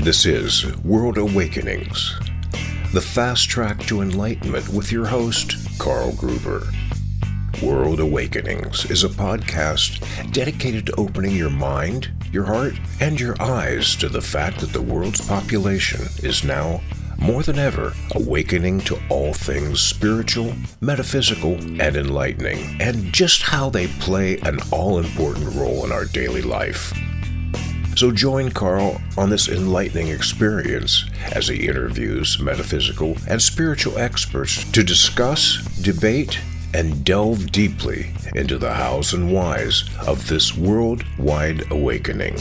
This is World Awakenings, the fast track to enlightenment with your host, Karl Gruber. World Awakenings is a podcast dedicated to opening your mind, your heart, and your eyes to the fact that the world's population is now, more than ever, awakening to all things spiritual, metaphysical, and enlightening, and just how they play an all-important role in our daily life. So join Karl on this enlightening experience as he interviews metaphysical and spiritual experts to discuss, debate, and delve deeply into the hows and whys of this worldwide awakening.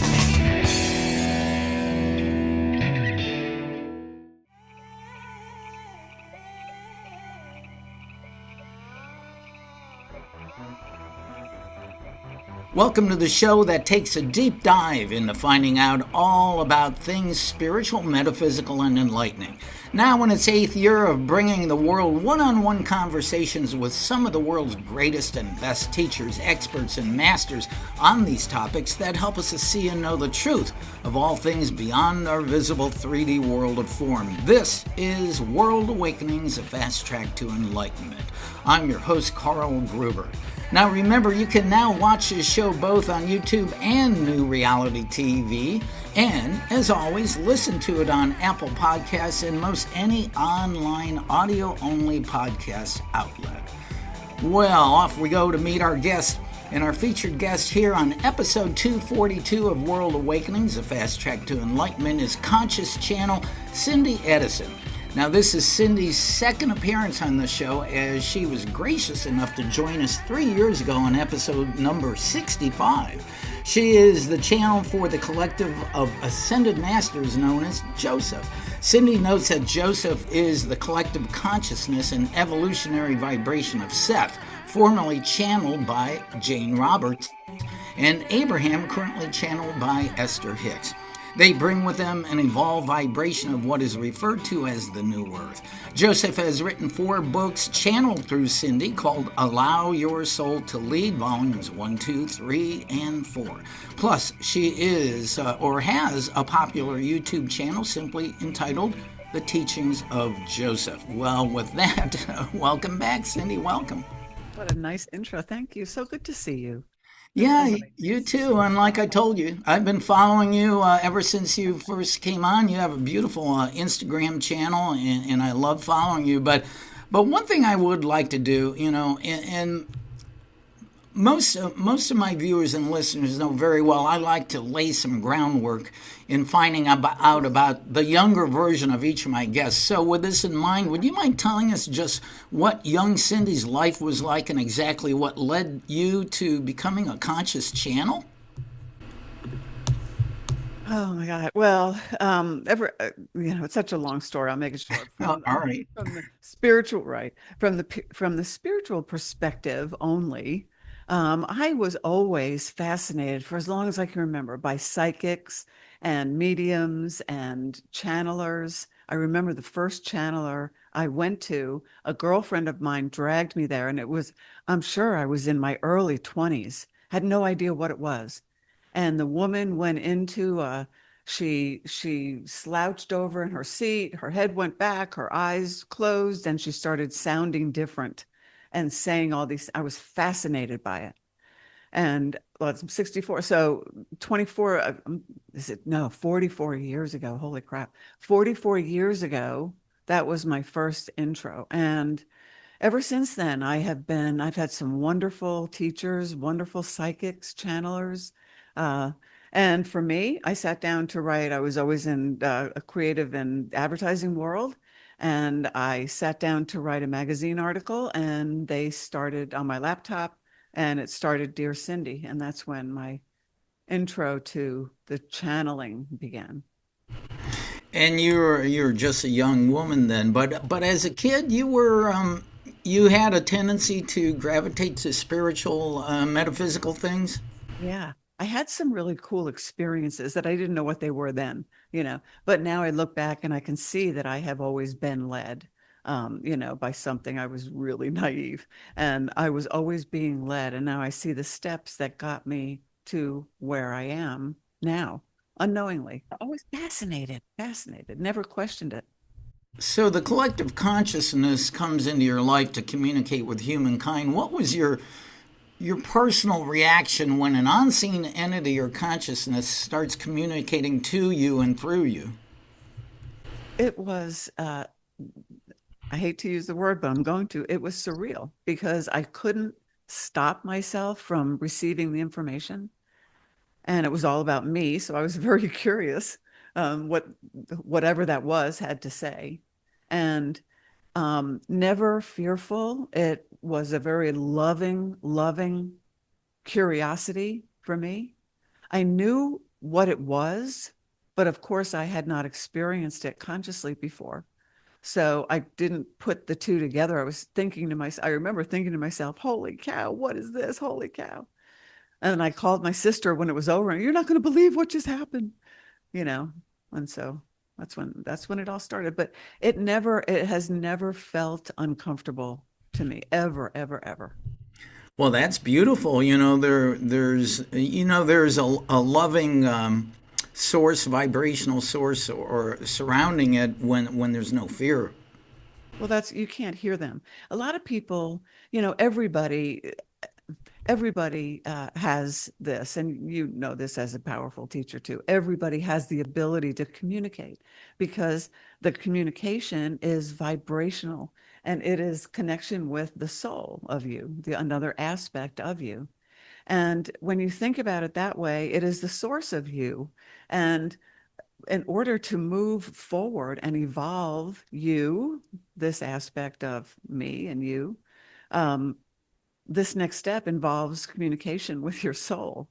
Welcome to the show that takes a deep dive into finding out all about things spiritual, metaphysical, and enlightening. Now in its 8th year of bringing the world one-on-one conversations with some of the world's greatest and best teachers, experts, and masters on these topics that help us to see and know the truth of all things beyond our visible 3D world of form. This is World Awakenings, a fast track to enlightenment. I'm your host, Karl Gruber. Now remember, you can now watch this show both on YouTube and New Reality TV. And, as always, listen to it on Apple Podcasts and most any online audio-only podcast outlet. Well, off we go to meet our guest. And our featured guest here on episode 242 of World Awakenings, a fast track to enlightenment, is Conscious Channel Cindy Edison. Now, this is Cindy's second appearance on the show, as she was gracious enough to join us 3 years ago on episode number 65. She is the channel for the collective of ascended masters known as Josef. Cindy notes that Josef is the collective consciousness and evolutionary vibration of Seth, formerly channeled by Jane Roberts, and Abraham, currently channeled by Esther Hicks. They bring with them an evolved vibration of what is referred to as the New Earth. Josef has written 4 books channeled through Cindy called Allow Your Soul to Lead, volumes 1, 2, 3, and 4. Plus, she is or has a popular YouTube channel simply entitled The Teachings of Josef. Well, with that, welcome back, Cindy. Welcome. What a nice intro. Thank you. So good to see you. Yeah, you too. And like I told you, I've been following you ever since you first came on. You have a beautiful Instagram channel, and I love following you. But one thing I would like to do, and most of my viewers and listeners know very well, I like to lay some groundwork in finding out about the younger version of each of my guests. So with this in mind, would you mind telling us just what young Cindy's life was like and exactly what led you to becoming a conscious channel? Oh my God. Well, it's such a long story. I'll make it short. All right. From the spiritual, right? From the spiritual perspective only. I was always fascinated, for as long as I can remember, by psychics and mediums and channelers. I remember the first channeler I went to, a girlfriend of mine dragged me there, and I'm sure I was in my early 20s, had no idea what it was. And the woman went into, she slouched over in her seat, her head went back, her eyes closed, and she started sounding different and saying all these. I was fascinated by it. And it's 64, so 24, 44 years ago, holy crap. 44 years ago, that was my first intro. And ever since then, I've had some wonderful teachers, wonderful psychics, channelers. And for me, I sat down to write. I was always in a creative and advertising world. And I sat down to write a magazine article, and they started on my laptop, and it started Dear Cindy. And that's when my intro to the channeling began. And you're just a young woman then, but as a kid, you had a tendency to gravitate to spiritual, metaphysical things? Yeah. I had some really cool experiences that I didn't know what they were then, but now I look back and I can see that I have always been led, by something. I was really naive, and I was always being led. And now I see the steps that got me to where I am now. unknowingly. Always fascinated, never questioned it. So the collective consciousness comes into your life to communicate with humankind. What was your personal reaction when an unseen entity or consciousness starts communicating to you and through you? It was, I hate to use the word, but I'm going to. It was surreal because I couldn't stop myself from receiving the information. And it was all about me. So I was very curious what whatever that was had to say. And never fearful. It was a very loving curiosity for me. I knew what it was, but of course I had not experienced it consciously before. So I didn't put the two together. I was thinking to myself, I remember thinking to myself, holy cow, what is this? Holy cow. And I called my sister when it was over. You're not going to believe what just happened, you know? And so that's when it all started. But it has never felt uncomfortable to me, ever. Well, that's beautiful. There's a loving source, vibrational source, or surrounding it when there's no fear. Well, you can't hear them. A lot of people, everybody has this, and you know this as a powerful teacher too. Everybody has the ability to communicate because the communication is vibrational and it is connection with the soul of you, another aspect of you. And when you think about it that way, it is the source of you. And in order to move forward and evolve you, this aspect of me and you, um, this next step involves communication with your soul.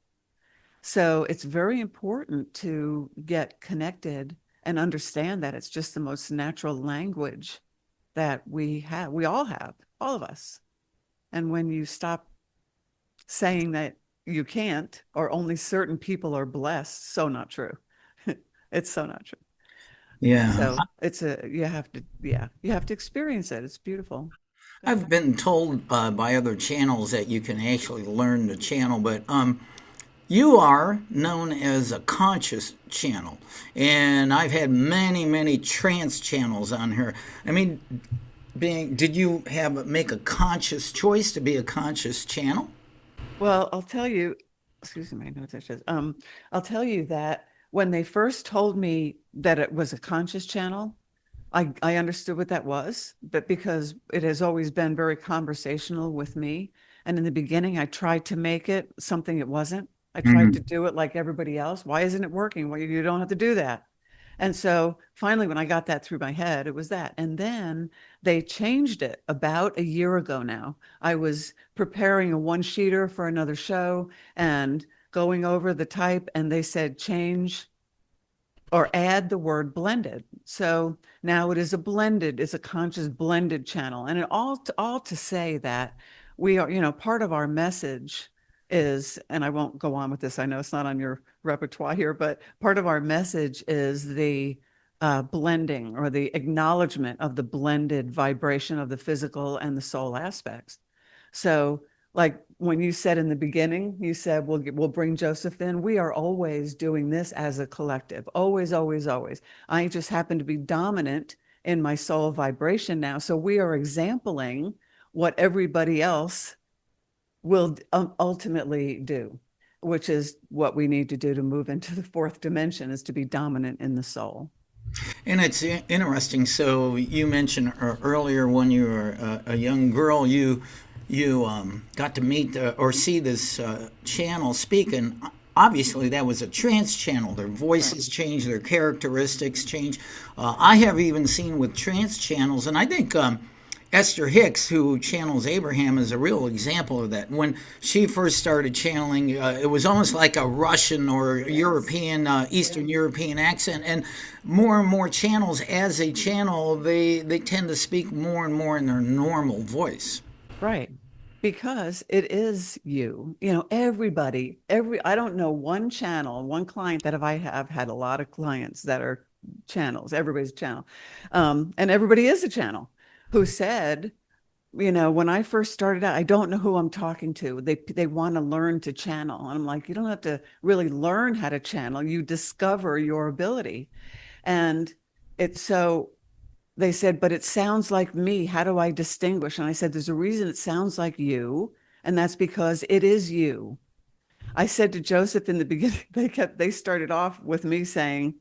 So it's very important to get connected and understand that it's just the most natural language that we have. We all have, all of us. And when you stop saying that you can't, or only certain people are blessed, so not true. It's so not true. Yeah, So you have to experience it. It's beautiful. I've been told by other channels that you can actually learn to channel, but you are known as a conscious channel, and I've had many trance channels on here. I mean, did you make a conscious choice to be a conscious channel? Well, I'll tell you, excuse me, my notes. I'll tell you that when they first told me that it was a conscious channel, I understood what that was, but because it has always been very conversational with me. And in the beginning, I tried to make it something it wasn't. I tried to do it like everybody else. Why isn't it working? Well, you don't have to do that. And so finally, when I got that through my head, it was that. And then they changed it about a year ago now. I was preparing a one-sheeter for another show and going over the type, and they said change or add the word blended. So now it's a conscious blended channel. And all to say that we are, part of our message is, and I won't go on with this, I know it's not on your repertoire here, but part of our message is the blending or the acknowledgement of the blended vibration of the physical and the soul aspects. So like when you said in the beginning, you said we'll bring Joseph in. We are always doing this as a collective. Always, always, always. I just happen to be dominant in my soul vibration now. So we are exempling what everybody else will ultimately do, which is what we need to do to move into the fourth dimension, is to be dominant in the soul. And it's interesting. So you mentioned earlier when you were a young girl, you got to meet or see this channel speak, and obviously that was a trance channel. Their voices change, their characteristics change. I have even seen with trance channels, and I think Esther Hicks, who channels Abraham, is a real example of that. When she first started channeling, it was almost like a Russian or European, Eastern European accent. And more channels, as a channel, they tend to speak more and more in their normal voice. Right. Because it is you, I don't know one client that I have had a lot of clients that are channels, everybody's channel. And everybody is a channel who said, when I first started out, I don't know who I'm talking to. They want to learn to channel. And I'm like, you don't have to really learn how to channel. You discover your ability. And it's so they said, but it sounds like me. How do I distinguish? And I said, there's a reason it sounds like you, and that's because it is you. I said to Joseph in the beginning, they started off with me saying,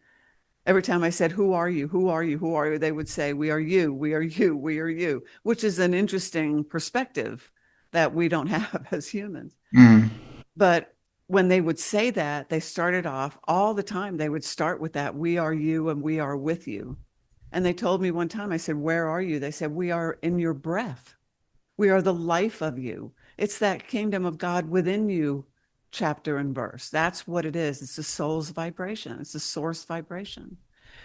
every time I said, who are you? Who are you? Who are you? They would say, we are you, we are you, we are you, which is an interesting perspective that we don't have as humans. Mm. But when they would say that, they started off all the time. They would start with that, we are you and we are with you. And they told me one time, I said, where are you? They said, we are in your breath. We are the life of you. It's that kingdom of God within you, chapter and verse. That's what it is. It's the soul's vibration. It's the source vibration.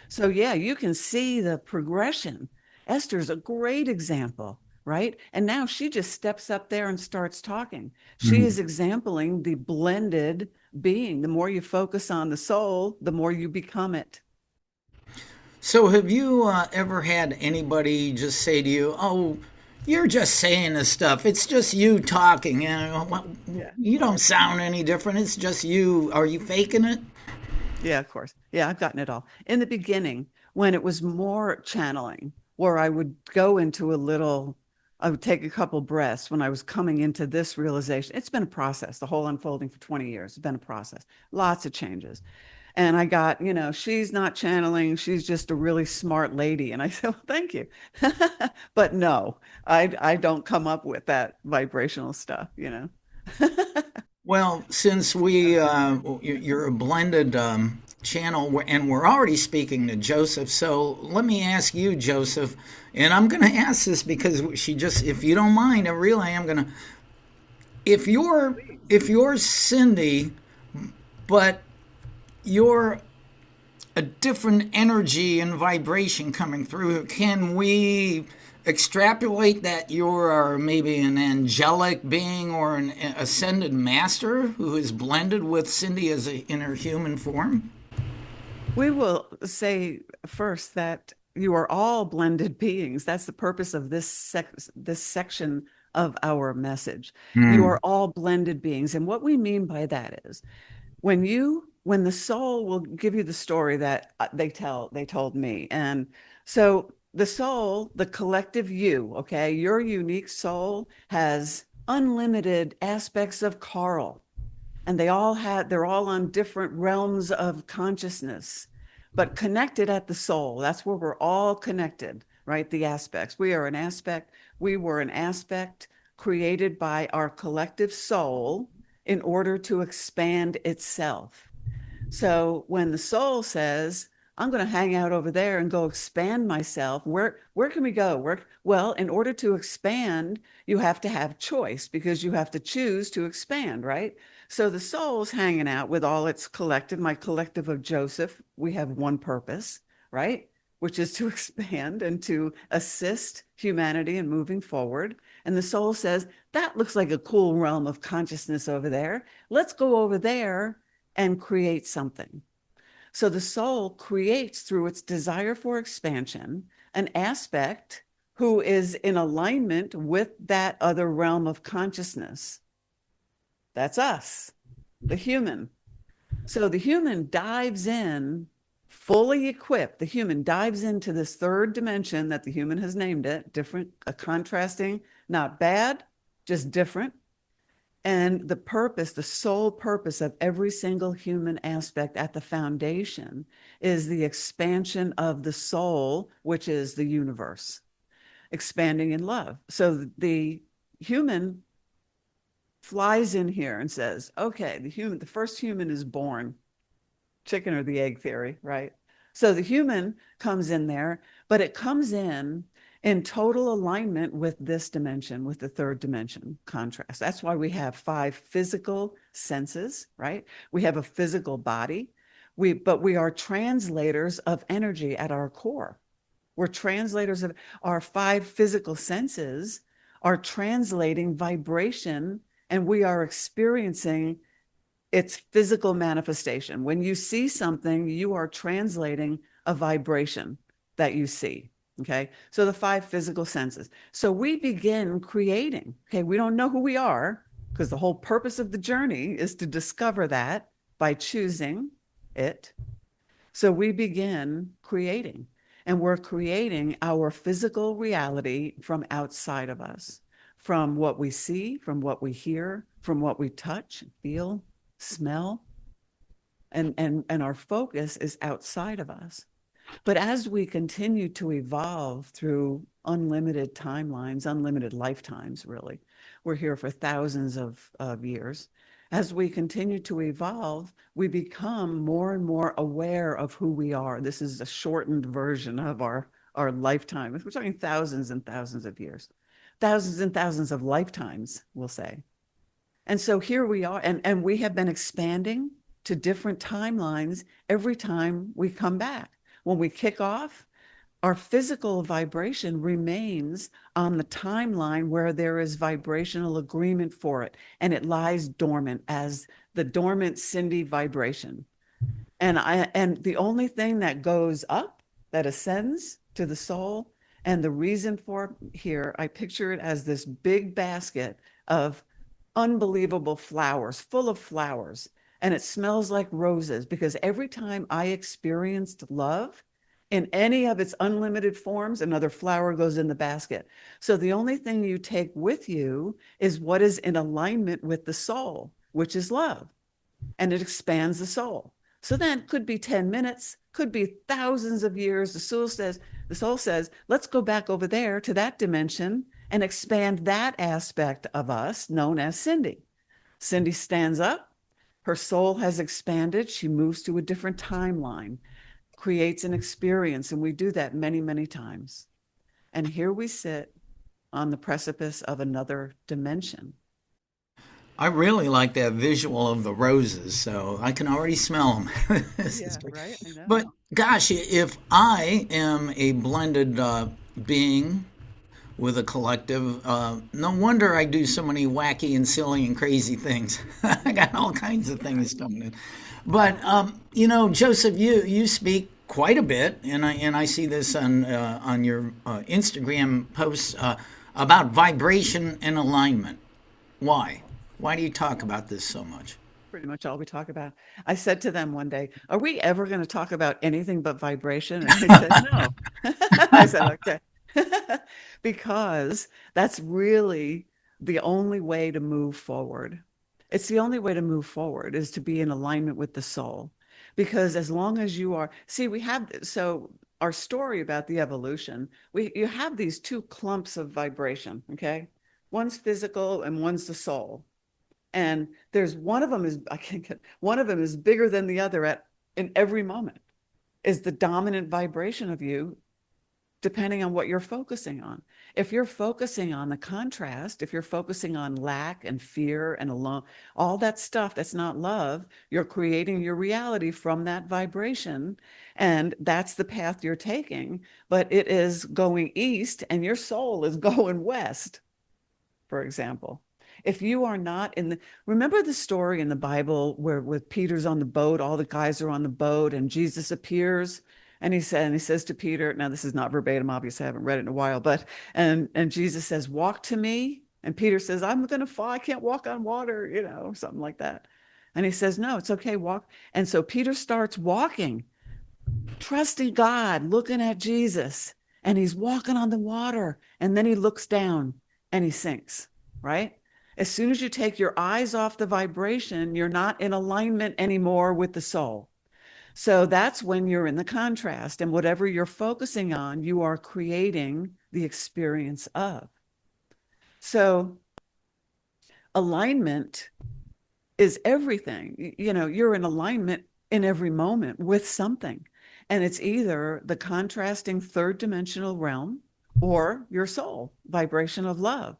So yeah, you can see the progression. Esther's a great example, right? And now she just steps up there and starts talking. She is exempling the blended being. The more you focus on the soul, the more you become it. So, have you ever had anybody just say to you, "Oh, you're just saying this stuff. It's just you talking. Yeah. You don't sound any different. It's just you. Are you faking it?" Yeah, of course. Yeah, I've gotten it all. In the beginning, when it was more channeling, where I would go into I would take a couple breaths when I was coming into this realization. It's been a process, the whole unfolding for 20 years. It's been a process, lots of changes. And I got, she's not channeling, she's just a really smart lady. And I said, well, thank you. But no, I don't come up with that vibrational stuff. Well, since you're a blended channel, and we're already speaking to Joseph, so let me ask you, Joseph, and I'm going to ask this because if you don't mind, I really am going to. If you're Cindy, but you're a different energy and vibration coming through, can we extrapolate that you are maybe an angelic being or an ascended master who is blended with Cindy in her human form? We will say first that you are all blended beings. That's the purpose of this section of our message. You are all blended beings. And what we mean by that is when the soul will give you the story that they told me. And so the soul, the collective you, okay, your unique soul has unlimited aspects of Karl, and they're all on different realms of consciousness, but connected at the soul. That's where we're all connected, right? The aspects. We were an aspect created by our collective soul in order to expand itself. So when the soul says, I'm going to hang out over there and go expand myself, where can we go? Well, in order to expand, you have to have choice because you have to choose to expand, right? So the soul's hanging out with all its collective, my collective of Joseph. We have one purpose, right? Which is to expand and to assist humanity in moving forward. And the soul says, that looks like a cool realm of consciousness over there. Let's go over there and create something. So the soul creates through its desire for expansion an aspect who is in alignment with that other realm of consciousness. That's us, the human. So the human dives in fully equipped. The human dives into this third dimension that the human has named it, different, a contrasting, not bad, just different. And the sole purpose of every single human aspect at the foundation is the expansion of the soul, which is the universe, expanding in love. So the human flies in here and says, okay, the first human is born, chicken or the egg theory, right? So the human comes in there, but it comes in total alignment with this dimension, with the third dimension contrast. That's why we have 5 physical senses, right? We have a physical body, but we are translators of energy at our core. We're translators of our 5 physical senses are translating vibration, and we are experiencing its physical manifestation. When you see something, you are translating a vibration that you see. Okay. So the five physical senses. So we begin creating. Okay. We don't know who we are because the whole purpose of the journey is to discover that by choosing it. So we begin creating, and we're creating our physical reality from outside of us, from what we see, from what we hear, from what we touch, feel, smell, and our focus is outside of us. But as we continue to evolve through unlimited timelines, unlimited lifetimes, really, we're here for thousands of years. As we continue to evolve, we become more and more aware of who we are. This is a shortened version of our lifetime. We're talking thousands and thousands of years, thousands and thousands of lifetimes, we'll say. And so here we are, and we have been expanding to different timelines every time we come back. When we kick off, our physical vibration remains on the timeline where there is vibrational agreement for it, and it lies dormant as the dormant Cindy vibration. And the only thing that goes up, that ascends to the soul, and the reason for here, I picture it as this big basket of unbelievable flowers, full of flowers, and it smells like roses, because every time I experienced love in any of its unlimited forms, another flower goes in the basket. So the only thing you take with you is what is in alignment with the soul, which is love, and it expands the soul. So then could be 10 minutes, could be thousands of years. The soul says, let's go back over there to that dimension and expand that aspect of us known as Cindy. Cindy stands up, her soul has expanded, she moves to a different timeline, creates an experience, and we do that many, many times. And here we sit on the precipice of another dimension. I really like that visual of the roses, so I can already smell them. Yeah, right. I know. But gosh, if I am a blended being with a collective, no wonder I do so many wacky and silly and crazy things. I got all kinds of things coming in. But Joseph, you speak quite a bit, and I see this on your Instagram posts about vibration and alignment. Why? Why do you talk about this so much? Pretty much all we talk about. I said to them one day, are we ever going to talk about anything but vibration? And they said, no. I said, okay. Because that's really the only way to move forward. It's the only way to move forward is to be in alignment with the soul. Because as long as you are, see, so our story about the evolution, you have these two clumps of vibration, okay? One's physical and one's the soul. And there's one of them is bigger than the other in every moment, is the dominant vibration of you, depending on what you're focusing on. If you're focusing on the contrast, if you're focusing on lack and fear and alone, all that stuff that's not love, you're creating your reality from that vibration. And that's the path you're taking, but it is going east and your soul is going west, for example. If you are not remember the story in the Bible where with Peter's on the boat, all the guys are on the boat and Jesus appears and he says to Peter, now this is not verbatim, obviously I haven't read it in a while, but, and Jesus says, walk to me. And Peter says, I'm going to fall. I can't walk on water, something like that. And he says, no, it's okay. Walk. And so Peter starts walking, trusting God, looking at Jesus, and he's walking on the water. And then he looks down and he sinks, right? As soon as you take your eyes off the vibration, you're not in alignment anymore with the soul. So that's when you're in the contrast, and whatever you're focusing on, you are creating the experience of. So alignment is everything. You're in alignment in every moment with something. And it's either the contrasting third dimensional realm or your soul vibration of love.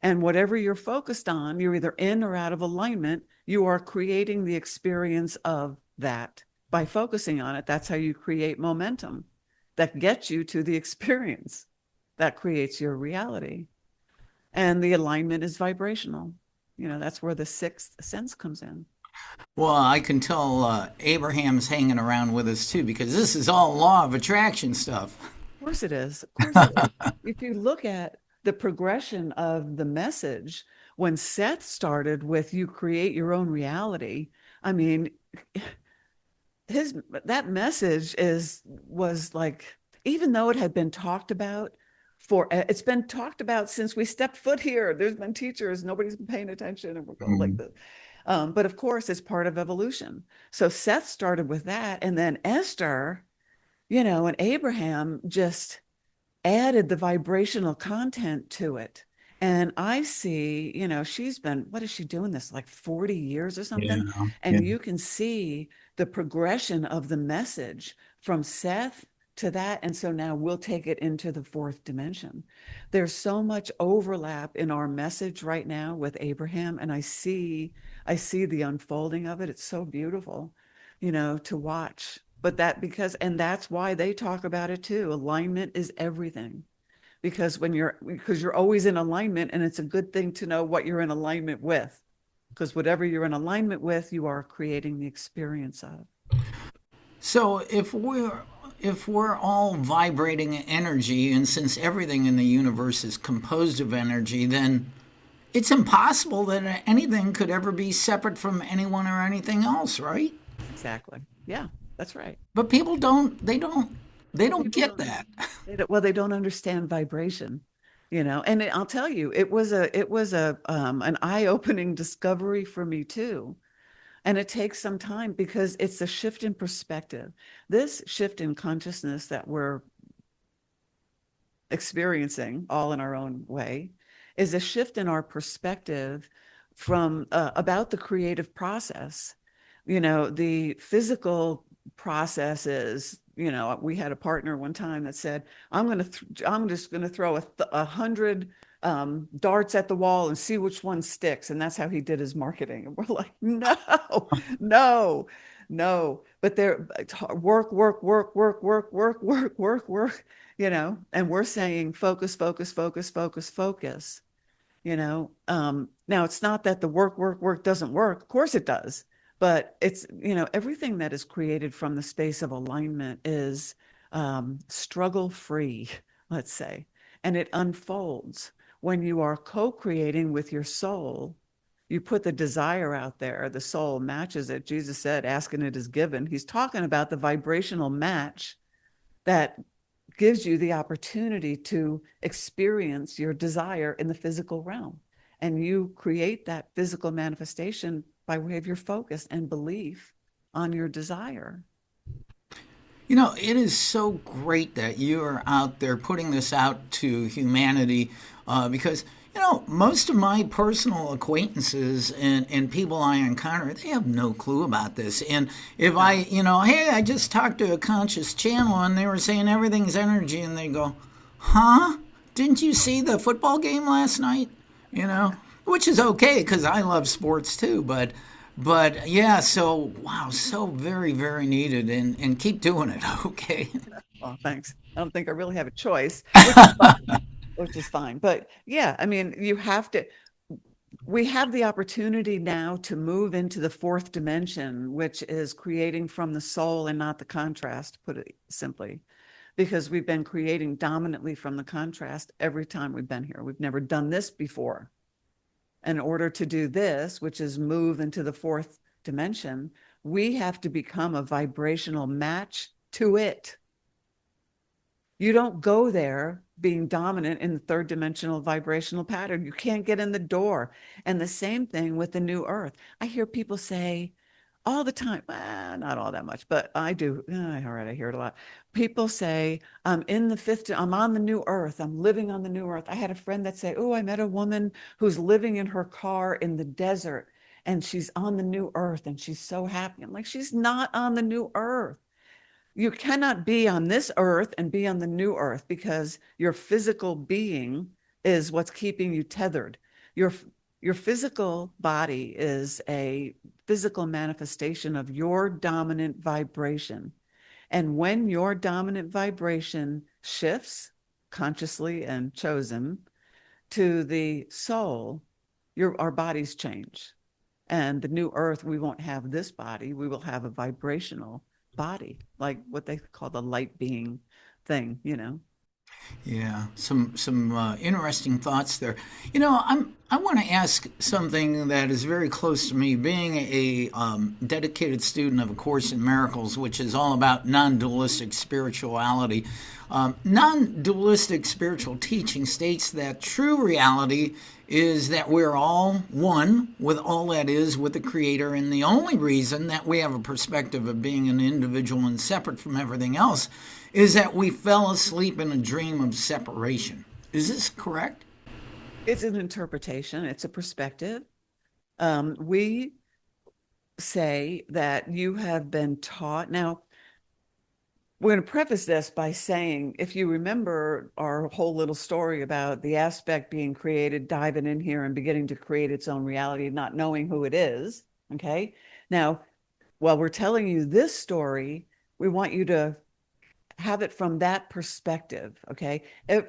And whatever you're focused on, you're either in or out of alignment. You are creating the experience of that by focusing on it. That's how you create momentum that gets you to the experience that creates your reality. And the alignment is vibrational. That's where the sixth sense comes in. Well, I can tell Abraham's hanging around with us too because this is all law of attraction stuff. course it is. Of course it is. If you look at the progression of the message, when Seth started with you create your own reality, I mean, his that message was like, even though it had been talked about it's been talked about since we stepped foot here. There's been teachers, nobody's been paying attention, and we're going like this. But of course, it's part of evolution. So Seth started with that, and then Esther, and Abraham just added the vibrational content to it. And I see, she's been, what is she doing this, like 40 years or something? Yeah. And you can see the progression of the message from Seth to that. And so now we'll take it into the fourth dimension. There's so much overlap in our message right now with Abraham. And I see the unfolding of it. It's so beautiful, to watch. But that's why they talk about it too. Alignment is everything. Because you're always in alignment, and it's a good thing to know what you're in alignment with, because whatever you're in alignment with, you are creating the experience of. So if we're all vibrating energy, and since everything in the universe is composed of energy, then it's impossible that anything could ever be separate from anyone or anything else, right? Exactly. Yeah, that's right. But people don't People get don't, that. they don't understand vibration, and I'll tell you, it was an eye-opening discovery for me too. And it takes some time because it's a shift in perspective. This shift in consciousness that we're experiencing all in our own way is a shift in our perspective from about the creative process. The physical processes. We had a partner one time that said, I'm just going to throw 100 darts at the wall and see which one sticks. And that's how he did his marketing. And we're like, no, no, no. But they're work, work, work, work, work, work, work, work, work, and we're saying focus, focus, focus, focus, focus. Now it's not that the work doesn't work. Of course it does. But it's, everything that is created from the space of alignment is struggle free, let's say. And it unfolds when you are co-creating with your soul. You put the desire out there, the soul matches it. Jesus said, asking it is given. He's talking about the vibrational match that gives you the opportunity to experience your desire in the physical realm. And you create that physical manifestation by way of your focus and belief on your desire. It is so great that you are out there putting this out to humanity because, most of my personal acquaintances and people I encounter, they have no clue about this. And if hey, I just talked to a conscious channel and they were saying everything's energy, and they go, huh? Didn't you see the football game last night? Which is okay because I love sports too, but yeah, so wow, so very, very needed, and keep doing it, okay? Oh, thanks. I don't think I really have a choice, which is fine. But yeah, I mean, we have the opportunity now to move into the fourth dimension, which is creating from the soul and not the contrast, to put it simply, because we've been creating dominantly from the contrast every time we've been here. We've never done this before. In order to do this, which is move into the fourth dimension, we have to become a vibrational match to it. You don't go there being dominant in the third dimensional vibrational pattern. You can't get in the door. And the same thing with the new earth. I hear people say all the time, not all that much, but I do. All right, I hear it a lot. People say, I'm on the new earth. I'm living on the new earth. I had a friend that said, oh, I met a woman who's living in her car in the desert and she's on the new earth and she's so happy. I'm like, she's not on the new earth. You cannot be on this earth and be on the new earth because your physical being is what's keeping you tethered. Your physical body is a physical manifestation of your dominant vibration. And when your dominant vibration shifts consciously and chosen to the soul, our bodies change. And the new earth, we won't have this body. We will have a vibrational body, like what they call the light being thing, Yeah, some interesting thoughts there. I want to ask something that is very close to me. Being a dedicated student of A Course in Miracles, which is all about non-dualistic spirituality. Non-dualistic spiritual teaching states that true reality is that we're all one with all that is, with the Creator, and the only reason that we have a perspective of being an individual and separate from everything else is that we fell asleep in a dream of separation. Is this correct? It's an interpretation, it's a perspective. We say that you have been taught. Now, we're going to preface this by saying, if you remember our whole little story about the aspect being created, diving in here and beginning to create its own reality, not knowing who it is. Okay. Now, while we're telling you this story, we want you to have it from that perspective. Okay.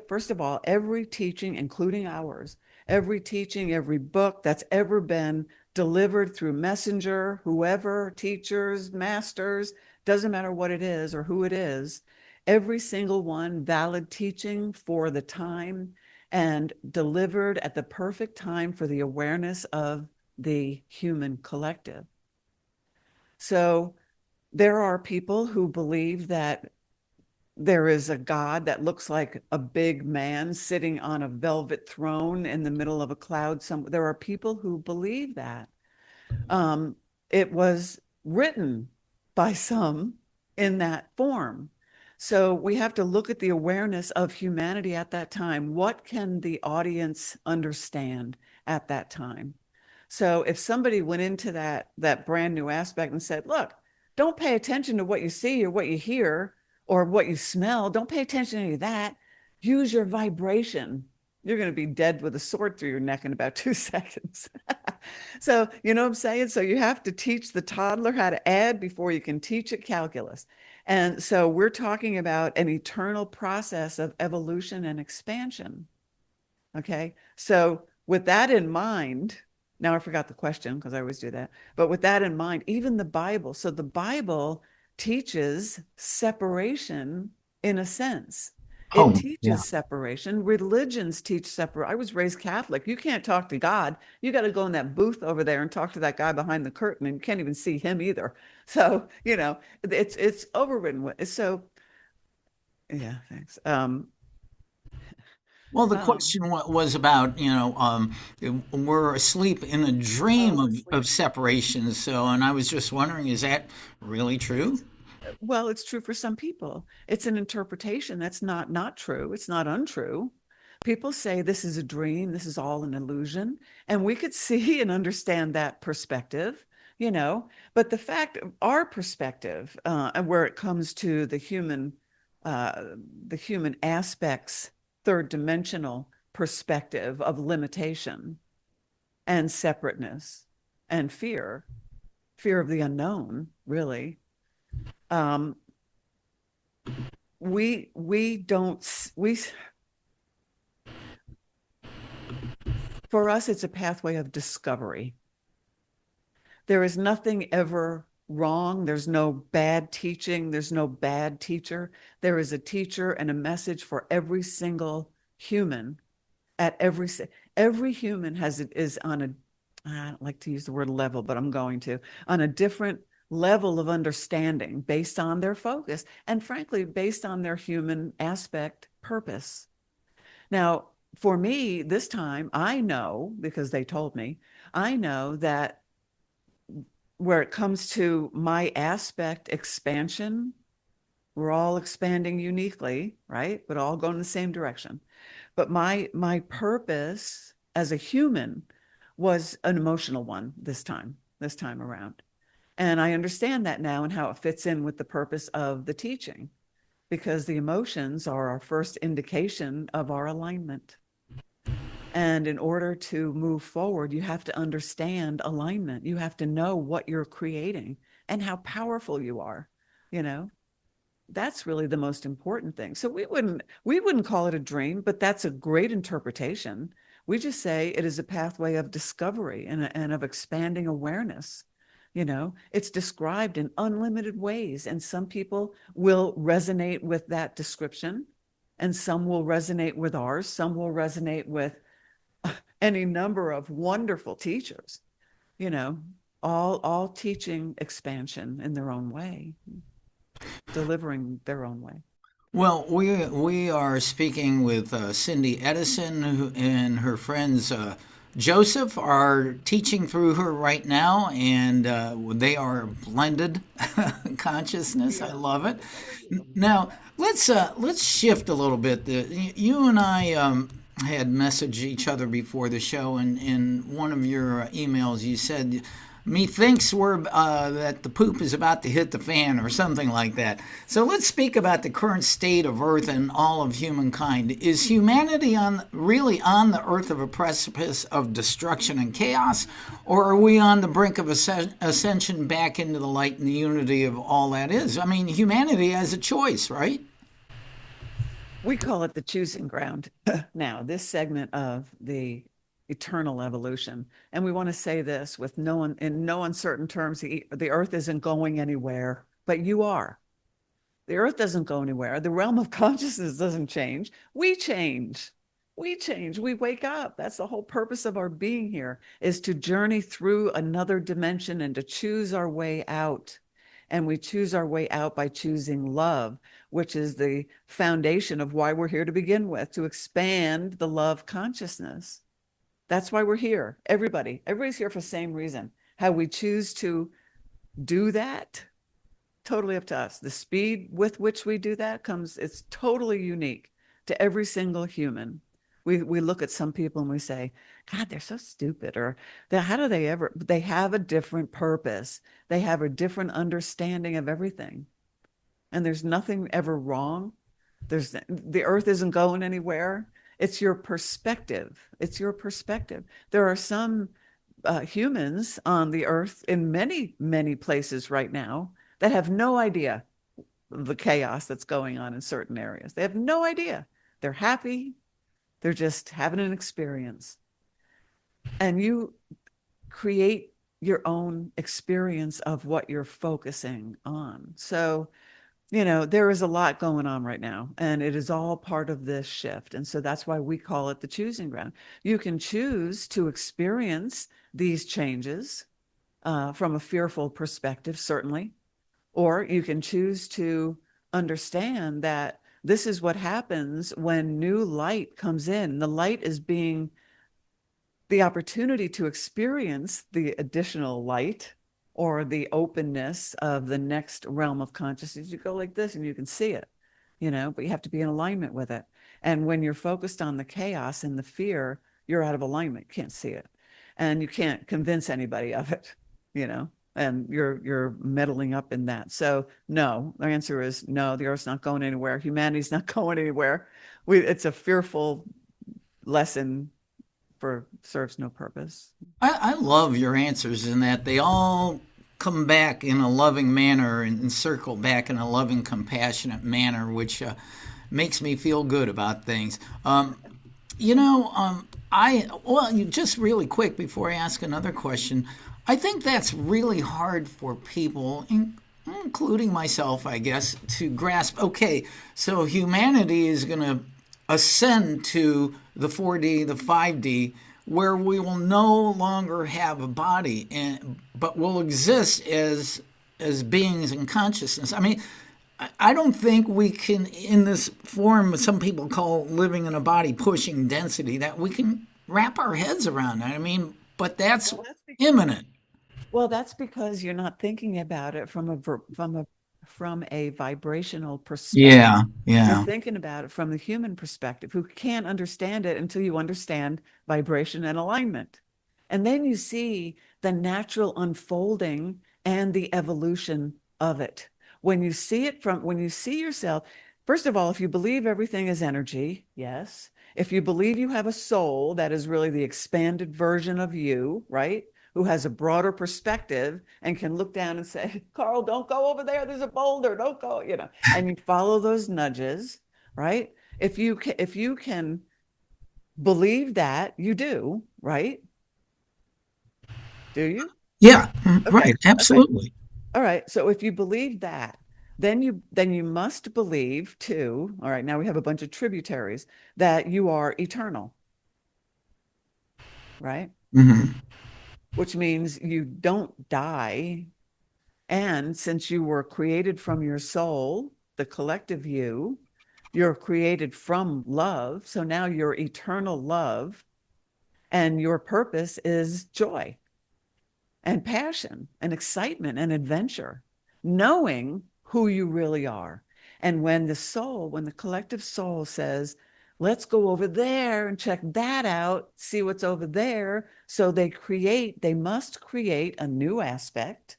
First of all, every teaching, including ours, every teaching, every book that's ever been delivered through messenger, whoever, teachers, masters, doesn't matter what it is or who it is, every single one valid teaching for the time and delivered at the perfect time for the awareness of the human collective. So there are people who believe that there is a God that looks like a big man sitting on a velvet throne in the middle of a cloud. There are people who believe that. It was written by some in that form. So we have to look at the awareness of humanity at that time. What can the audience understand at that time? So if somebody went into that brand new aspect and said, look, don't pay attention to what you see or what you hear or what you smell. Don't pay attention to any of that. Use your vibration. You're going to be dead with a sword through your neck in about 2 seconds. So, you know what I'm saying? So you have to teach the toddler how to add before you can teach it calculus. And so we're talking about an eternal process of evolution and expansion. Okay. So with that in mind, now I forgot the question because I always do that. But with that in mind, even the Bible. So the Bible teaches separation in a sense. It Oh, yeah. teaches separation. Religions teach separate. I was raised Catholic. You can't talk to God. You got to go in that booth over there and talk to that guy behind the curtain, and you can't even see him either. So, it's overridden with. So, yeah, thanks. Well, the Um, question was about, we're asleep in a dream oh, of asleep. separation. So, and I was just wondering, is that really true? Well, it's true for some people. It's an interpretation that's not true. It's not untrue. People say this is a dream, this is all an illusion, and we could see and understand that perspective, But the fact of our perspective, and where it comes to the human aspects, third dimensional perspective of limitation and separateness and fear of the unknown, really. Um, we don't we For us it's a pathway of discovery. There is nothing ever wrong. There's no bad teaching. There's no bad teacher. There is a teacher and a message for every single human at every human is on a, I don't like to use the word level, but I'm going to, on a different level of understanding based on their focus and frankly based on their human aspect purpose. Now, for me this time, I know, because they told me, I know that where it comes to my aspect expansion, we're all expanding uniquely, right? But all going in the same direction. But my purpose as a human was an emotional one this time around. And I understand that now and how it fits in with the purpose of the teaching, because the emotions are our first indication of our alignment. And in order to move forward, you have to understand alignment. You have to know what you're creating and how powerful you are, you know? That's really the most important thing. So we wouldn't call it a dream, but that's a great interpretation. We just say it is a pathway of discovery and of expanding awareness. It's described in unlimited ways, and some people will resonate with that description and some will resonate with ours, some will resonate with any number of wonderful teachers, you know, all teaching expansion in their own way, delivering their own way. Well, we are speaking with Cindy Edison and her friends Joseph are teaching through her right now, and they are blended consciousness. I love it. Now let's shift a little bit. You and I had messaged each other before the show, and in one of your emails you said, "Methinks we're that the poop is about to hit the fan," or something like that. So let's speak about the current state of Earth and all of humankind. Is humanity really on the Earth of a precipice of destruction and chaos, or are we on the brink of ascension back into the light and the unity of all that is? I mean, humanity has a choice, right? We call it the choosing ground now, this segment of the eternal evolution. And we want to say this with in no uncertain terms, the earth isn't going anywhere, but you are. The earth doesn't go anywhere. The realm of consciousness doesn't change. We change. We change. We wake up. That's the whole purpose of our being here, is to journey through another dimension and to choose our way out. And we choose our way out by choosing love, which is the foundation of why we're here to begin with, to expand the love consciousness. That's why we're here. Everybody's here for the same reason. How we choose to do that, totally up to us. The speed with which we do that it's totally unique to every single human. We look at some people and we say, God, they're so stupid, or how do they have a different purpose. They have a different understanding of everything. And there's nothing ever wrong. The earth isn't going anywhere. It's your perspective. It's your perspective. There are some humans on the earth in many, many places right now that have no idea the chaos that's going on in certain areas. They have no idea. They're happy. They're just having an experience. And you create your own experience of what you're focusing on. So, there is a lot going on right now, and it is all part of this shift. And so that's why we call it the choosing ground. You can choose to experience these changes from a fearful perspective, certainly, or you can choose to understand that this is what happens when new light comes in. The light is being the opportunity to experience the additional light or the openness of the next realm of consciousness. You go like this and you can see it, but you have to be in alignment with it. And when you're focused on the chaos and the fear, you're out of alignment. You can't see it. And you can't convince anybody of it, and you're meddling up in that. So no, the answer is no, the earth's not going anywhere. Humanity's not going anywhere. It's a fearful lesson serves no purpose. I love your answers in that they all come back in a loving manner and circle back in a loving, compassionate manner, which makes me feel good about things. Just really quick before I ask another question, I think that's really hard for people, including myself, I guess, to grasp. Okay, so humanity is going to ascend to the 4D, the 5D, where we will no longer have a body, but will exist as beings in consciousness. I mean, I don't think we can, in this form some people call living in a body pushing density, that we can wrap our heads around that. I mean, but that's imminent. Well, that's because you're not thinking about it from a vibrational perspective. Yeah. You're thinking about it from the human perspective, who can't understand it until you understand vibration and alignment. And then you see the natural unfolding and the evolution of it. When you see yourself, first of all, if you believe everything is energy, yes. If you believe you have a soul that is really the expanded version of you, right? Who has a broader perspective and can look down and say, Karl, don't go over there. There's a boulder. Don't go, and you follow those nudges, right? If you can believe that, you do, right? Do you? Yeah, Okay. right. Absolutely. Okay. All right. So if you believe that, then you must believe too. All right, now we have a bunch of tributaries that you are eternal, right? Mm-hmm. Which means you don't die. And since you were created from your soul, the collective you're created from love. So now you're eternal love, and your purpose is joy and passion and excitement and adventure, knowing who you really are. And when the collective soul says, let's go over there and check that out, see what's over there. So they must create a new aspect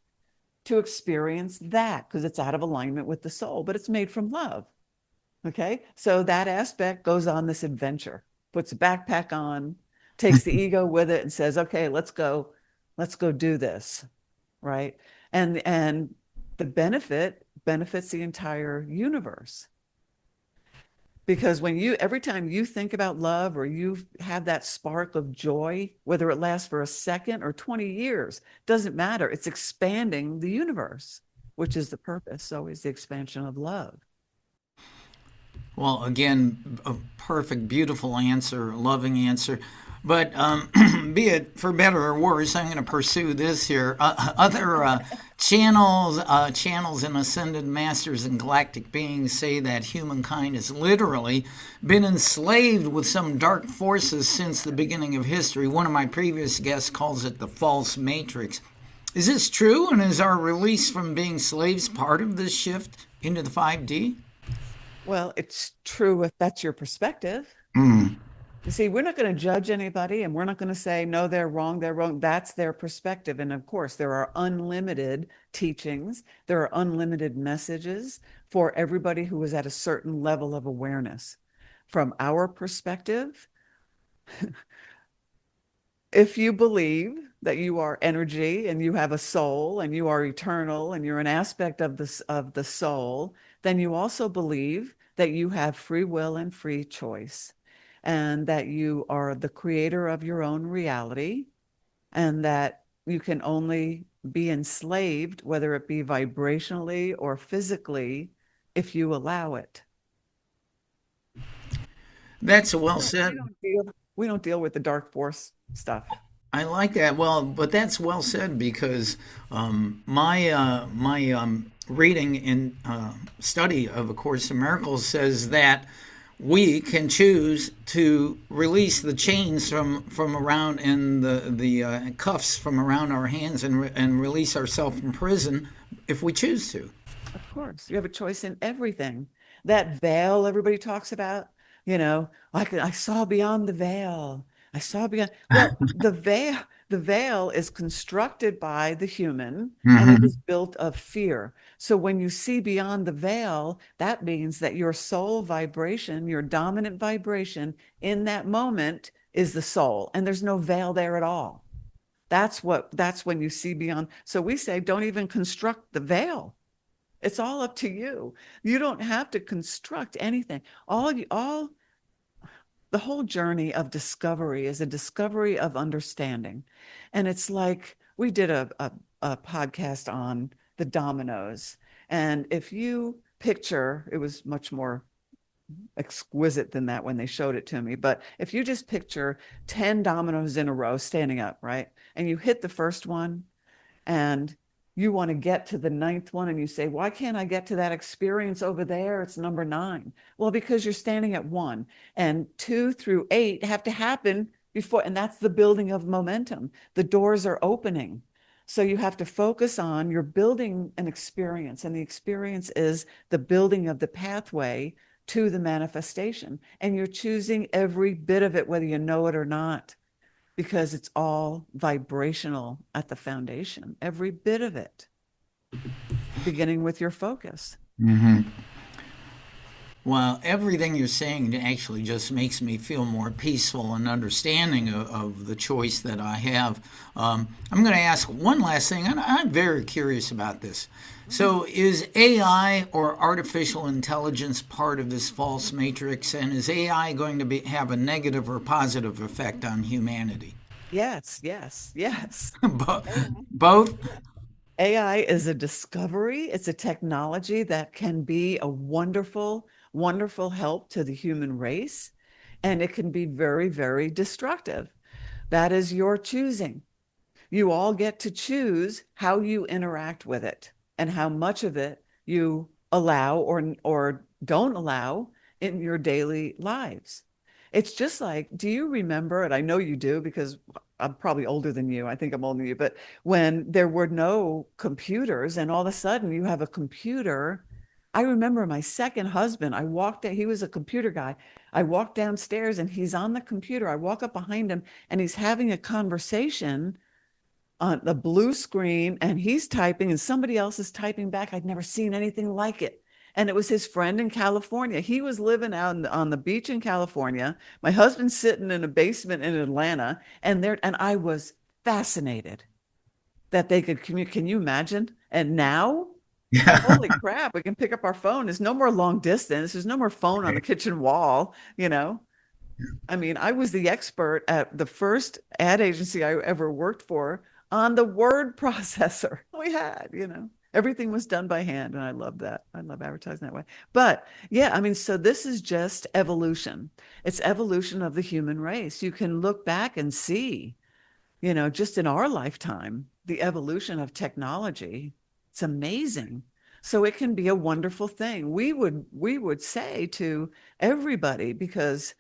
to experience that, because it's out of alignment with the soul, but it's made from love. Okay. So that aspect goes on this adventure, puts a backpack on, takes the ego with it and says, okay, let's go do this. Right. And the benefits the entire universe. Because every time you think about love, or you have that spark of joy, whether it lasts for a second or 20 years, doesn't matter. It's expanding the universe, which is the purpose, always the expansion of love. Well, again, a perfect, beautiful answer, loving answer. But be it for better or worse, I'm going to pursue this here. Other channels and ascended masters and galactic beings say that humankind has literally been enslaved with some dark forces since the beginning of history. One of my previous guests calls it the false matrix. Is this true? And is our release from being slaves part of this shift into the 5D? Well, it's true if that's your perspective. Mm. You see, we're not going to judge anybody, and we're not going to say, no, they're wrong, they're wrong. That's their perspective. And of course, there are unlimited teachings, there are unlimited messages for everybody who is at a certain level of awareness. From our perspective, if you believe that you are energy and you have a soul and you are eternal and you're an aspect of the soul, then you also believe that you have free will and free choice, and that you are the creator of your own reality, and that you can only be enslaved, whether it be vibrationally or physically, if you allow it. That's well said. We don't deal with the dark force stuff. I like that. Well, but that's well said, because my reading and study of A Course in Miracles says that we can choose to release the chains from around, and the cuffs from around our hands, and release ourselves from prison if we choose to. Of course, you have a choice in everything. That veil everybody talks about, I saw beyond the veil. I saw beyond. Well, the veil is constructed by the human, and it is built of fear. So when you see beyond the veil, that means that your soul vibration, your dominant vibration in that moment, is the soul, and there's no veil there at all. That's when you see beyond. So we say, don't even construct the veil. It's all up to you. You don't have to construct anything. The whole journey of discovery is a discovery of understanding. And it's like, we did a podcast on the dominoes. And if you picture, it was much more exquisite than that when they showed it to me. But if you just picture 10 dominoes in a row standing up, right? And you hit the first one, and you want to get to the 9th one, and you say, why can't I get to that experience over there? It's number 9. Well, because you're standing at 1, and 2 through 8 have to happen before, and that's the building of momentum. The doors are opening. So you have to focus on, you're building an experience, and the experience is the building of the pathway to the manifestation. And you're choosing every bit of it, whether you know it or not, because it's all vibrational at the foundation, every bit of it, beginning with your focus. Well, everything you're saying actually just makes me feel more peaceful and understanding of the choice that I have. I'm going to ask one last thing, and I'm very curious about this. So is AI or artificial intelligence part of this false matrix, and is AI going to have a negative or positive effect on humanity? Yes. Both? AI is a discovery. It's a technology that can be a wonderful, wonderful help to the human race. And it can be very, very destructive. That is your choosing. You all get to choose how you interact with it and how much of it you allow or don't allow in your daily lives. It's just like, do you remember, and I know you do because I'm probably older than you. I think I'm older than you, but when there were no computers and all of a sudden you have a computer. I remember my second husband, I walked he was a computer guy. I walked downstairs and he's on the computer. I walk up behind him and he's having a conversation on the blue screen and he's typing and somebody else is typing back. I'd never seen anything like it. And it was his friend in California. He was living out on the beach in California. My husband's sitting in a basement in Atlanta, and I was fascinated that they could communicate. Can you imagine? And now, Yeah. holy crap, we can pick up our phone. There's no more long distance. There's no more phone on the kitchen wall, I mean, I was the expert at the first ad agency I ever worked for on the word processor we had, everything was done by hand. And I love that. I love advertising that way. But yeah, I mean, so this is just evolution. It's evolution of the human race. You can look back and see, just in our lifetime, the evolution of technology. It's amazing. So it can be a wonderful thing. We would say to everybody, because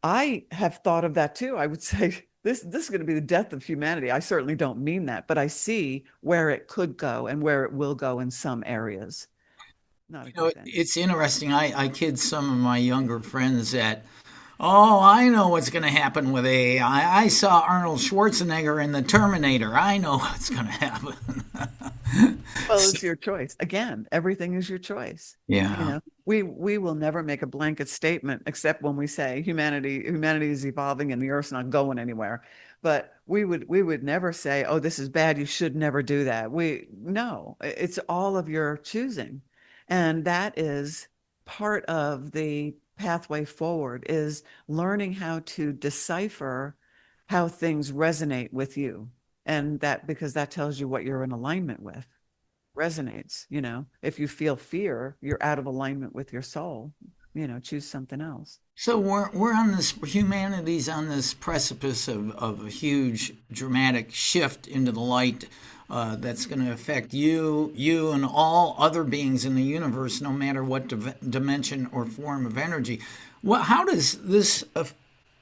I have thought of that too. I would say this is going to be the death of humanity. I certainly don't mean that, but I see where it could go and where it will go in some areas. Not a good thing. It's interesting. I kid some of my younger friends that, oh, I know what's going to happen with AI. I saw Arnold Schwarzenegger in The Terminator. I know what's going to happen. Well, it's your choice. Again, everything is your choice. Yeah. We will never make a blanket statement except when we say humanity is evolving and the earth's not going anywhere. But we would never say, oh, this is bad, you should never do that. No, it's all of your choosing. And that is part of the pathway forward, is learning how to decipher how things resonate with you. And that, because that tells you what you're in alignment with, resonates. If you feel fear, you're out of alignment with your soul. Choose something else. So we're on this, humanity's on this precipice of a huge dramatic shift into the light that's going to affect you and all other beings in the universe, no matter what dimension or form of energy. How does this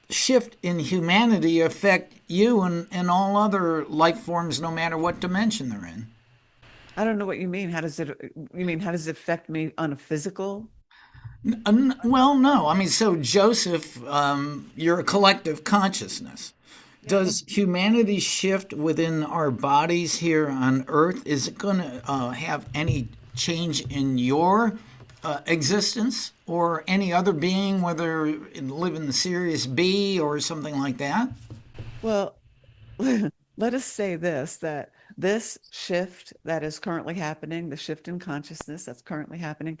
shift in humanity affect you and all other life forms, no matter what dimension they're in? I don't know what you mean. How does it affect me on a physical? Well, no. I mean, so Joseph, you're a collective consciousness. Yeah. Does humanity shift within our bodies here on Earth? Is it going to have any change in your existence or any other being, whether it live in the Sirius B or something like that? Well, let us say this, that this shift that is currently happening, the shift in consciousness that's currently happening,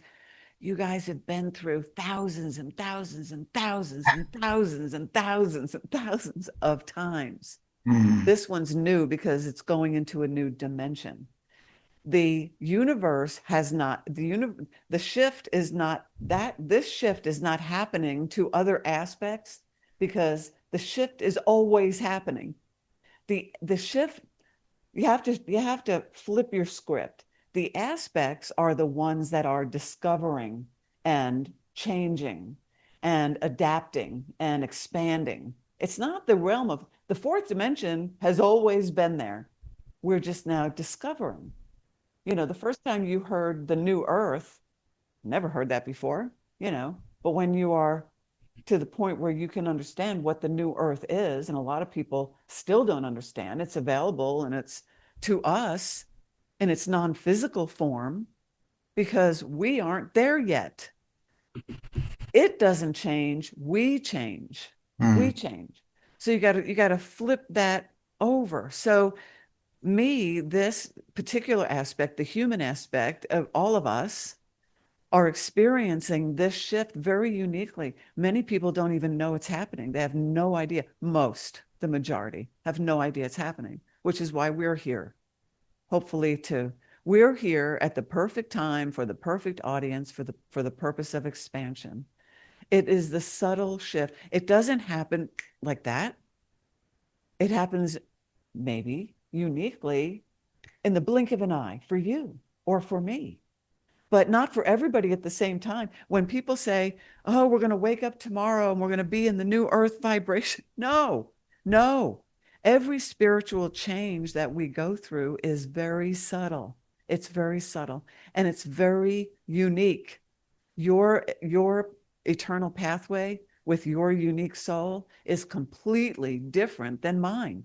you guys have been through thousands and thousands and thousands and thousands and thousands and thousands of times. This one's new because it's going into a new dimension. The universe has not, the shift is not that, this shift is not happening to other aspects because the shift is always happening. The shift, you have to flip your script. The aspects are the ones that are discovering and changing and adapting and expanding. It's not the realm of the fourth dimension, has always been there. We're just now discovering. The first time you heard the new earth, never heard that before, but when you are to the point where you can understand what the new earth is, and a lot of people still don't understand, it's available and it's to us in its non-physical form because we aren't there yet. It doesn't change, we change. We change. So you got to flip that over. So this particular aspect, the human aspect of all of us, are experiencing this shift very uniquely. Many people don't even know it's happening. They have no idea. The majority have no idea it's happening, which is why we're here. hopefully we're here at the perfect time for the perfect audience for the purpose of expansion. It is the subtle shift. It doesn't happen like that. It happens maybe uniquely in the blink of an eye for you or for me, but not for everybody at the same time. When people say, oh, we're going to wake up tomorrow and we're going to be in the new earth vibration. No, no. Every spiritual change that we go through is very subtle. It's very subtle and it's very unique. Your eternal pathway with your unique soul is completely different than mine.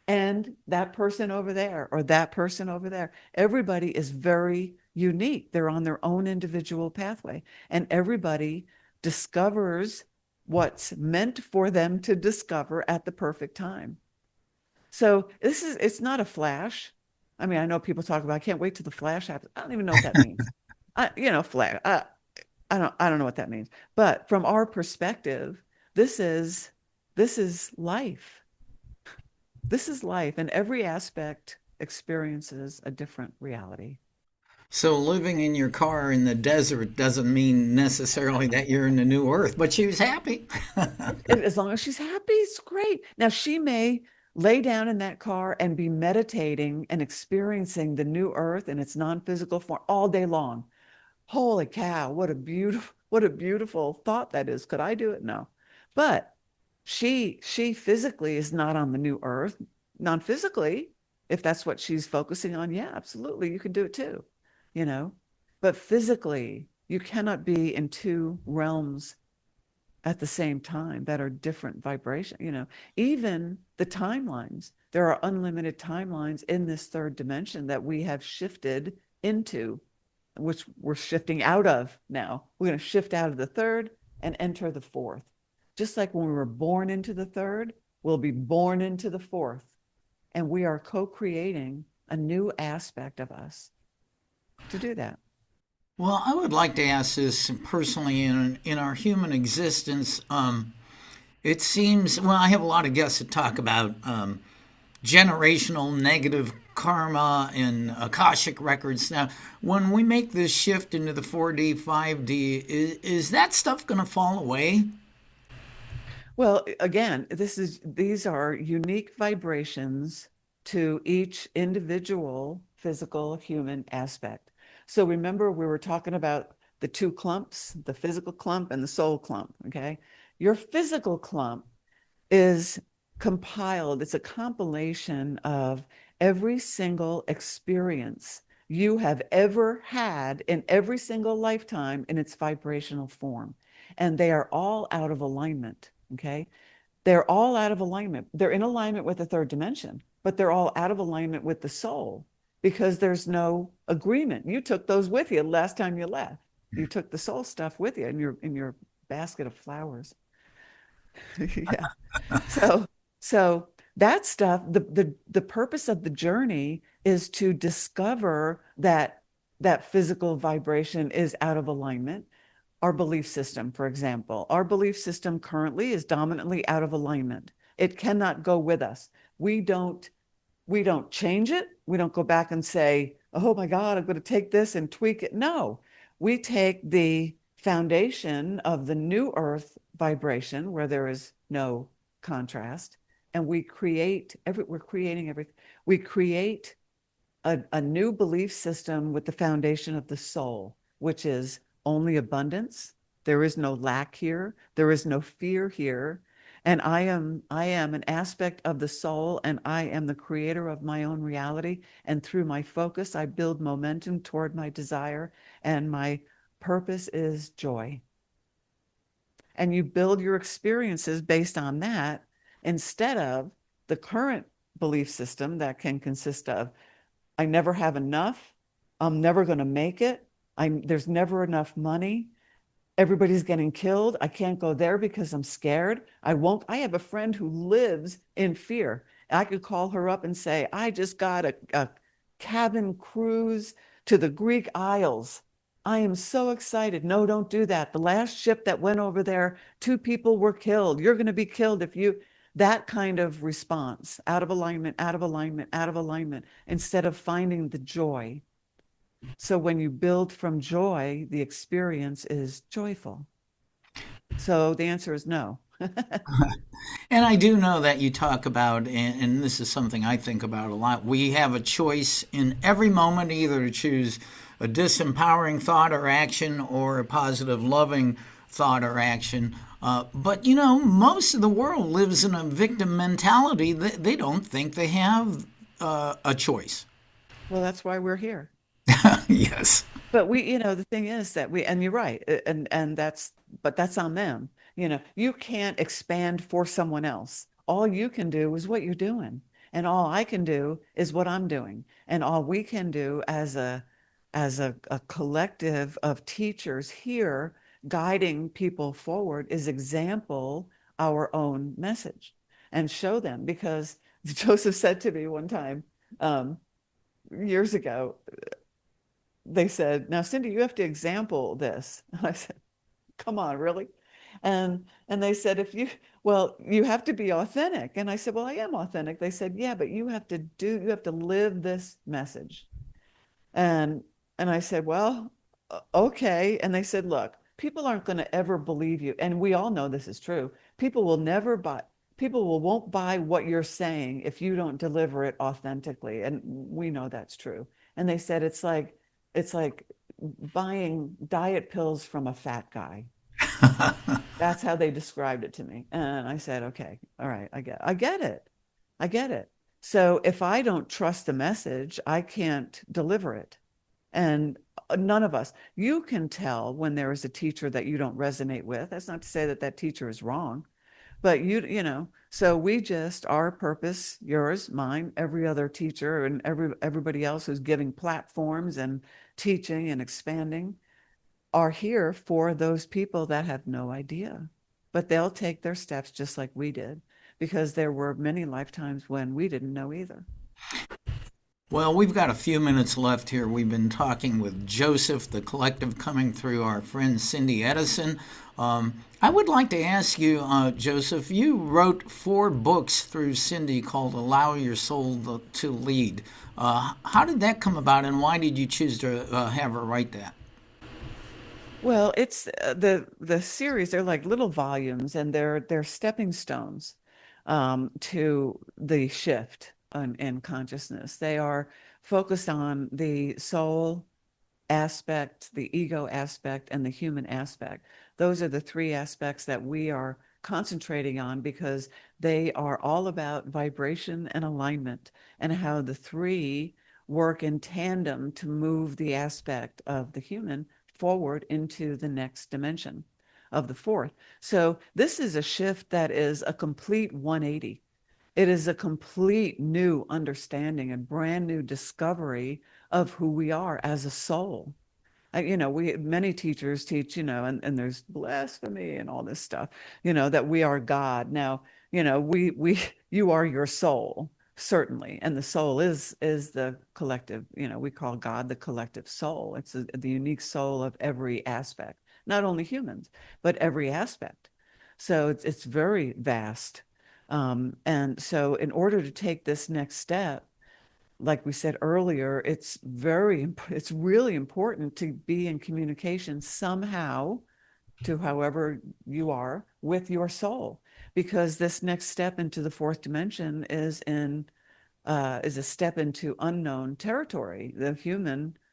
And that person over there or that person over there, everybody is very unique. They're on their own individual pathway, and everybody discovers what's meant for them to discover at the perfect time. So it's not a flash. I mean, I know people talk about, I can't wait till the flash happens. I don't even know what that means. Flash. I don't know what that means. But from our perspective, this is life. This is life, and every aspect experiences a different reality. So living in your car in the desert doesn't mean necessarily that you're in the new earth, but she was happy. As long as she's happy, it's great. Now, she may lay down in that car and be meditating and experiencing the new earth in its non-physical form all day long. Holy cow, what a beautiful thought that is. Could I do it? No. But she physically is not on the new earth. Non-physically, if that's what she's focusing on, yeah, absolutely, you can do it too, but physically you cannot be in two realms at the same time that are different vibration. Even the timelines, there are unlimited timelines in this third dimension that we have shifted into, which we're shifting out of now. We're going to shift out of the third and enter the fourth. Just like when we were born into the third, we'll be born into the fourth. And we are co-creating a new aspect of us to do that. Well, I would like to ask this personally in our human existence. It seems, well, I have a lot of guests that talk about generational negative karma and Akashic records. Now, when we make this shift into the 4D, 5D, is that stuff going to fall away? Well, again, these are unique vibrations to each individual physical human aspect. So remember, we were talking about the two clumps, the physical clump and the soul clump, okay? Your physical clump is compiled, it's a compilation of every single experience you have ever had in every single lifetime in its vibrational form. And they are all out of alignment, okay? They're all out of alignment. They're in alignment with the third dimension, but they're all out of alignment with the soul because there's no agreement. You took those with you last time you left. You took the soul stuff with you in your basket of flowers. Yeah. So that stuff, the purpose of the journey is to discover that physical vibration is out of alignment. Our belief system, for example, our belief system currently is dominantly out of alignment. It cannot go with us. We don't change it. We don't go back and say, oh my God, I'm going to take this and tweak it. No, we take the foundation of the new earth vibration where there is no contrast, and we create we're creating everything. We create a new belief system with the foundation of the soul, which is only abundance. There is no lack here. There is no fear here. And I am an aspect of the soul, and I am the creator of my own reality. And through my focus, I build momentum toward my desire, and my purpose is joy. And you build your experiences based on that instead of the current belief system that can consist of, I never have enough. I'm never going to make it. There's never enough money. Everybody's getting killed. I can't go there because I'm scared. I have a friend who lives in fear. I could call her up and say, I just got a cabin cruise to the Greek Isles. I am so excited. No, don't do that. The last ship that went over there, 2 people were killed. You're going to be killed if you. that kind of response, out of alignment, out of alignment, out of alignment, instead of finding the joy. So when you build from joy, the experience is joyful. So the answer is no. And I do know that you talk about, and this is something I think about a lot, we have a choice in every moment either to choose a disempowering thought or action or a positive, loving thought or action. But, most of the world lives in a victim mentality. They don't think they have a choice. Well, that's why we're here. Yes. But the thing is that and you're right, and but that's on them. You can't expand for someone else. All you can do is what you're doing, and all I can do is what I'm doing, and all we can do as a collective of teachers here guiding people forward is example our own message and show them. Because Joseph said to me one time, years ago, they said, "Now, Cindy, you have to example this." And I said, "Come on, really?" And they said, you have to be authentic." And I said, "Well, I am authentic." They said, "Yeah, but you have to live this message." And I said, "Well, okay." And they said, "Look, people aren't going to ever believe you. And we all know this is true. People won't buy what you're saying if you don't deliver it authentically." And we know that's true. And they said, it's like buying diet pills from a fat guy. That's how they described it to me. And I said, "Okay, all right, I get it. I get it. So if I don't trust the message, I can't deliver it." And none of us, you can tell when there is a teacher that you don't resonate with. That's not to say that teacher is wrong, but so our purpose, yours, mine, every other teacher, and everybody else who's giving platforms and teaching and expanding, are here for those people that have no idea. But they'll take their steps just like we did, because there were many lifetimes when we didn't know either. Well, we've got a few minutes left here. We've been talking with Joseph, the collective coming through our friend Cindy Edison. I would like to ask you, Joseph, you wrote 4 books through Cindy called Allow Your Soul to Lead. How did that come about, and why did you choose to have her write that? Well, it's the series. They're like little volumes, and they're stepping stones to the shift in consciousness. They are focused on the soul aspect, the ego aspect, and the human aspect. Those are the 3 aspects that we are concentrating on, because they are all about vibration and alignment, and how the 3 work in tandem to move the aspect of the human forward into the next dimension of the 4th. So this is a shift that is a complete 180. It is a complete new understanding and brand new discovery of who we are as a soul. Many teachers teach, and there's blasphemy and all this stuff, that we are God. Now, you are your soul, certainly. And the soul is the collective, we call God the collective soul. It's the unique soul of every aspect, not only humans, but every aspect. So it's very vast. And so in order to take this next step, like we said earlier, it's really important to be in communication somehow, to however you are, with your soul, because this next step into the 4th dimension is a step into unknown territory.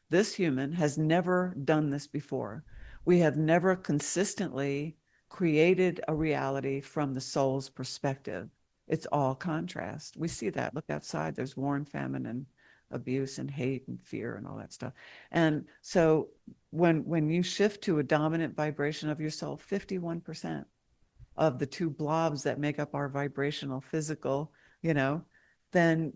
This human has never done this before. We have never consistently created a reality from the soul's perspective. It's all contrast. We see that. Look outside. There's war and famine and abuse and hate and fear and all that stuff. And so when you shift to a dominant vibration of your soul, 51% of the 2 blobs that make up our vibrational physical, then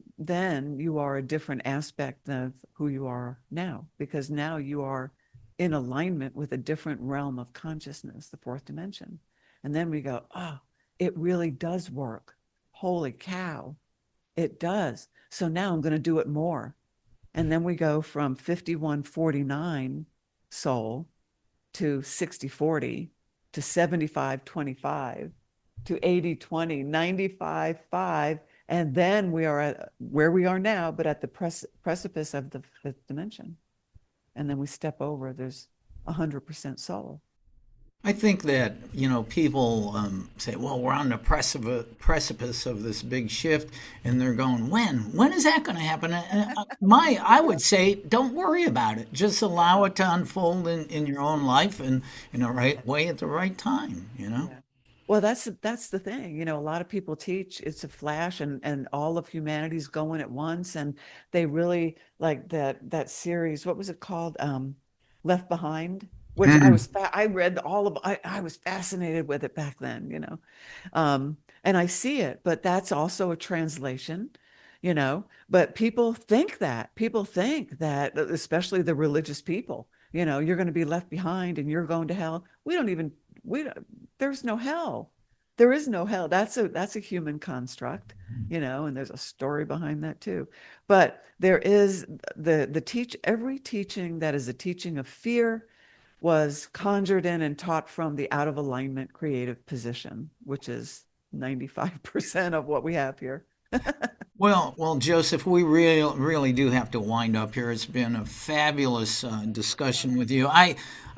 you are a different aspect of who you are now, because now you are in alignment with a different realm of consciousness, the 4th dimension. And then we go, "Oh, it really does work. Holy cow, it does. So now I'm going to do it more." And then we go from 51-49 soul to 60-40 to 75-25 to 80-20, 95-5, and then we are at where we are now, but at the precipice of the fifth dimension. And then we step over, there's 100% soul. I think that, people say, well, we're on the precipice of this big shift, and they're going, when is that going to happen? I would say, don't worry about it. Just allow it to unfold in your own life and in the right way at the right time, Yeah. Well, that's the thing. A lot of people teach it's a flash and all of humanity's going at once. And they really like that series. What was it called? Left Behind, which I read I was fascinated with it back then, and I see it, but that's also a translation, but people think that, especially the religious people, you're going to be left behind and you're going to hell. There's no hell. There is no hell. That's a human construct, and there's a story behind that too. But there is every teaching that is a teaching of fear was conjured in and taught from the out of alignment creative position, which is 95% of what we have here. Well, Joseph, we really do have to wind up here. It's been a fabulous discussion with you. I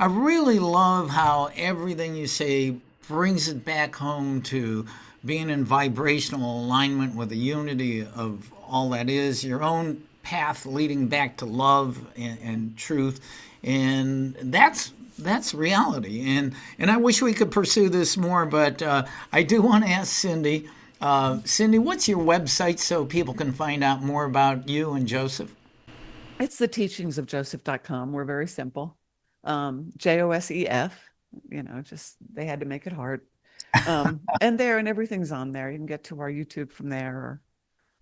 really love how everything you say brings it back home to being in vibrational alignment with the unity of all that is, your own path leading back to love and truth. And that's reality. And I wish we could pursue this more, but I do want to ask Cindy. Cindy, what's your website so people can find out more about you and Joseph? It's the Teachings of Josef.com. We're very simple. Josef, just they had to make it hard. And everything's on there. You can get to our YouTube from there, or,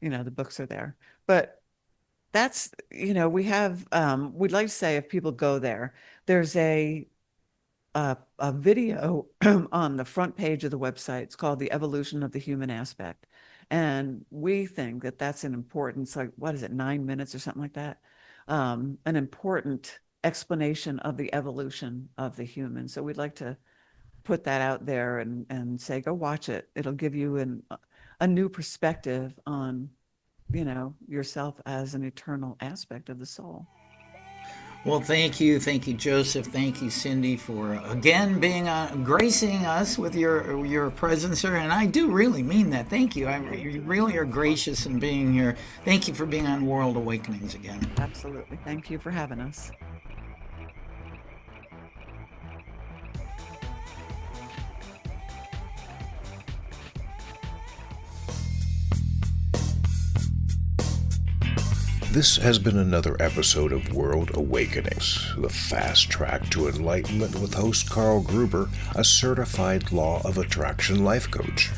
the books are there. But that's, we have, we'd like to say if people go there, there's a video on the front page of the website. It's called The Evolution of the Human Aspect. And we think that that's an important, it's like, what is it, 9 minutes or something like that? An important explanation of the evolution of the human. So we'd like to put that out there and say, go watch it. It'll give you a new perspective on, yourself as an eternal aspect of the soul. Well, thank you, Joseph. Thank you, Cindy, for again being gracing us with your presence here. And I do really mean that. Thank you. You really are gracious in being here. Thank you for being on World Awakenings again. Absolutely. Thank you for having us. This has been another episode of World Awakenings, the fast track to enlightenment with host Karl Gruber, a certified law of attraction life coach.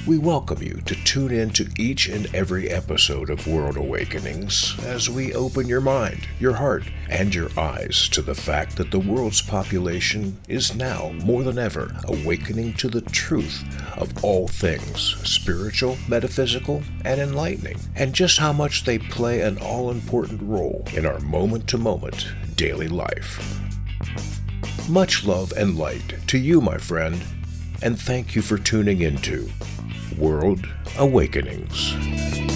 We welcome you to tune in to each and every episode of World Awakenings as we open your mind, your heart, and your eyes to the fact that the world's population is now, more than ever, awakening to the truth of all things spiritual, metaphysical, and enlightening, and just how much they play an all-important role in our moment-to-moment daily life. Much love and light to you, my friend, and thank you for tuning into World Awakenings.